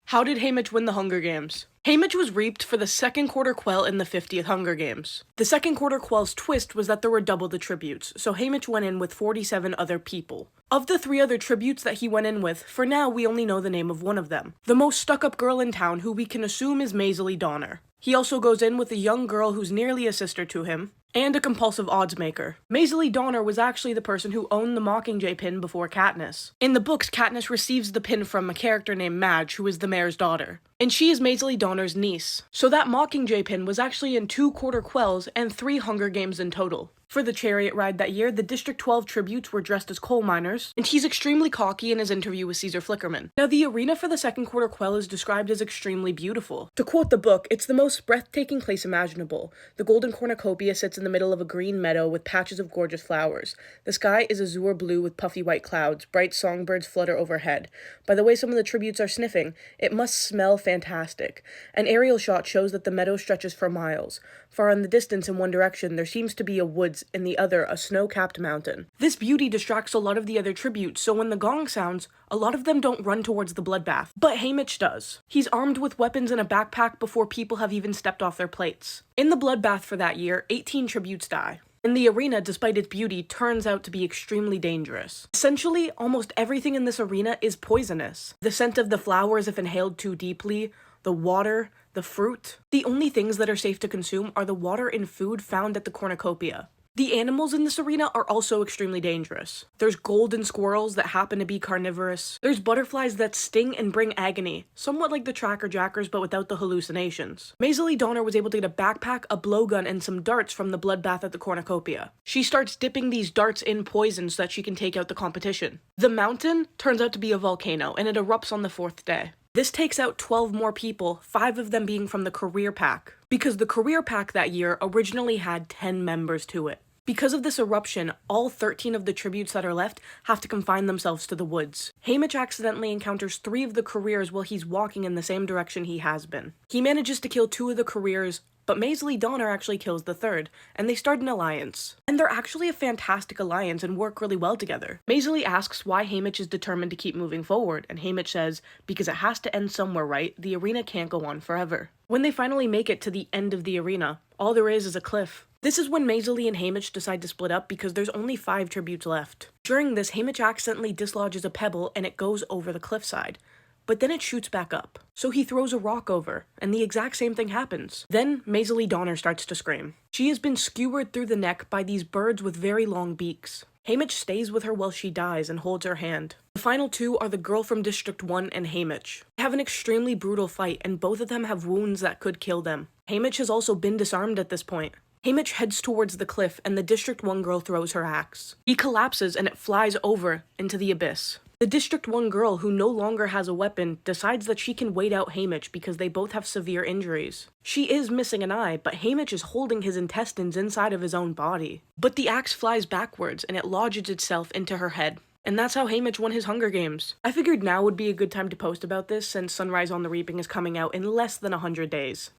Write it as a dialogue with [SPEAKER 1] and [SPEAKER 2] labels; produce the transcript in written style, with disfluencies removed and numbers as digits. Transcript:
[SPEAKER 1] How did haymitch win the Hunger Games? Haymitch was reaped for the second quarter quell in the 50th Hunger Games. The second quarter quell's twist was that there were double the tributes, so Haymitch went in with 47 other people. Of the 3 other tributes that he went in with, for now we only know the name of one of them. The most stuck-up girl in town, who we can assume is Maisie Donner. He also goes in with a young girl who's nearly a sister to him, and a compulsive odds maker. Maisie Donner was actually the person who owned the Mockingjay pin before Katniss. In the books, Katniss receives the pin from a character named Madge, who is the mayor's daughter. And she is Maisie Donner's niece. So that Mockingjay pin was actually in 2 quarter quells and 3 Hunger Games in total. For the chariot ride that year, the District 12 tributes were dressed as coal miners, and he's extremely cocky in his interview with Caesar Flickerman. Now, the arena for the second quarter quell is described as extremely beautiful. To quote the book, it's the most breathtaking place imaginable. The golden cornucopia sits in the middle of a green meadow with patches of gorgeous flowers. The sky is azure blue with puffy white clouds. Bright songbirds flutter overhead. By the way some of the tributes are sniffing, it must smell fantastic. An aerial shot shows that the meadow stretches for miles. Far in the distance in one direction, there seems to be a woods, in the other, a snow-capped mountain. This beauty distracts a lot of the other tributes, so when the gong sounds, a lot of them don't run towards the bloodbath. But haymitch does. He's armed with weapons in a backpack before people have even stepped off their plates. In the bloodbath for that year, 18 tributes die. And the arena, despite its beauty, turns out to be extremely dangerous. Essentially, almost everything in this arena is poisonous. The scent of the flowers if inhaled too deeply, the water, the fruit. The only things that are safe to consume are the water and food found at the cornucopia. The animals in this arena are also extremely dangerous. There's golden squirrels that happen to be carnivorous. There's butterflies that sting and bring agony, somewhat like the tracker jackers but without the hallucinations. Maisie Donner was able to get a backpack, a blowgun, and some darts from the bloodbath at the cornucopia. She starts dipping these darts in poison so that she can take out the competition. The mountain turns out to be a volcano, and it erupts on the 4th day. This takes out 12 more people, 5 of them being from the career pack, because the career pack that year originally had 10 members to it. Because of this eruption, all 13 of the tributes that are left have to confine themselves to the woods. Haymitch accidentally encounters 3 of the careers while he's walking in the same direction he has been. He manages to kill 2 of the careers, but Maisie Donner actually kills the 3rd, and they start an alliance. And they're actually a fantastic alliance and work really well together. Maisie asks why Haymitch is determined to keep moving forward, and Haymitch says, because it has to end somewhere, right? The arena can't go on forever. When they finally make it to the end of the arena, all there is a cliff. This is when Maisie and Haymitch decide to split up because there's only 5 tributes left. During this, Haymitch accidentally dislodges a pebble and it goes over the cliffside. But then it shoots back up. So he throws a rock over, and the exact same thing happens. Then Maisie Donner starts to scream. She has been skewered through the neck by these birds with very long beaks. Haymitch stays with her while she dies and holds her hand. The final 2 are the girl from District 1 and Haymitch. They have an extremely brutal fight, and both of them have wounds that could kill them. Haymitch has also been disarmed at this point. Haymitch heads towards the cliff, and the District 1 girl throws her axe. He collapses, and it flies over into the abyss. The District 1 girl, who no longer has a weapon, decides that she can wait out Haymitch because they both have severe injuries. She is missing an eye, but Haymitch is holding his intestines inside of his own body. But the axe flies backwards, and it lodges itself into her head. And that's how Haymitch won his Hunger Games. I figured now would be a good time to post about this since Sunrise on the Reaping is coming out in less than 100 days.